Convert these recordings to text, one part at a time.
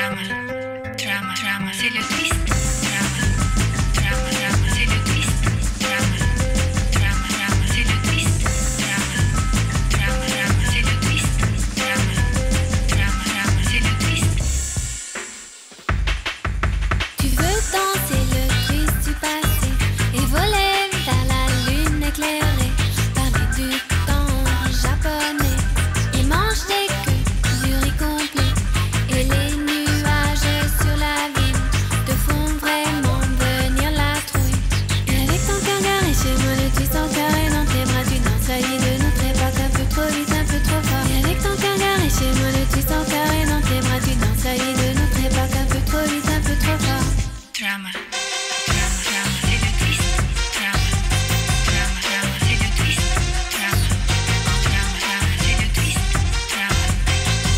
Drama, drama, drama, c'est le twist. Drama, drama, drama, c'est le twist. Drama, drama, drama, c'est le twist. Drama, drama, drama, c'est le twist. Drama, drama, drama, c'est le twist. Tu veux danser le twist du passé et voler vers la lune éclairée, parler du temps japonais et mange des queues du riz complet. Et les nuages sur la ville te font vraiment venir la trouille. Et avec ton cœur garé chez moi, le twist en carré dans tes bras, tu danses à l'idée de notre époque un peu trop vite, un peu trop fort. Et avec ton cœur garé chez moi, le twist en carré dans tes bras, tu danses à l'idée de notre époque un peu trop vite, un peu trop fort. Drama, drama, drama, c'est le twist. Drama, drama, drama, c'est le twist. Drama, drama, drama, c'est le twist. Drama,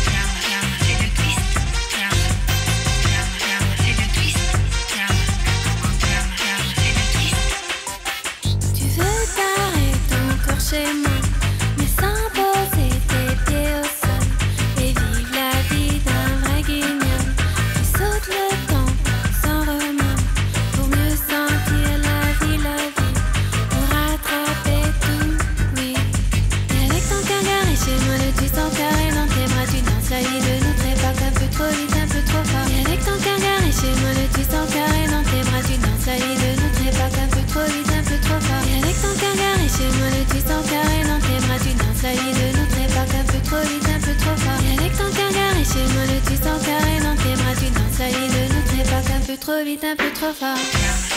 drama, drama, c'est le twist. Drama, drama, drama, c'est le twist. Drama, drama, drama, c'est le twist. Tu veux garer ton corps chez moi, mais sans poser tes pieds au sol, et vivre la vie d'un vrai guignol qui saute le temps sans remords pour mieux sentir la vie, pour rattraper tout, oui. Et avec ton cœur garé chez moi, le twist en carré dans tes bras, tu danses la vie de notre époque un peu trop vite, un peu trop fort. Et avec ton cœur garé chez moi, le twist en carré dans tes bras, tu danses la vie de notre époque un peu trop vite, un peu trop fort. Et avec ton cœur garé chez moi, le twist en carré dans tes bras, tu danses la vie de notre époque un peu trop vite, un peu trop fort. Et avec ton cœur garé chez moi, le twist en carré dans tes bras, tu danses la vie de notre époque un peu trop vite, un peu trop fort. Drama,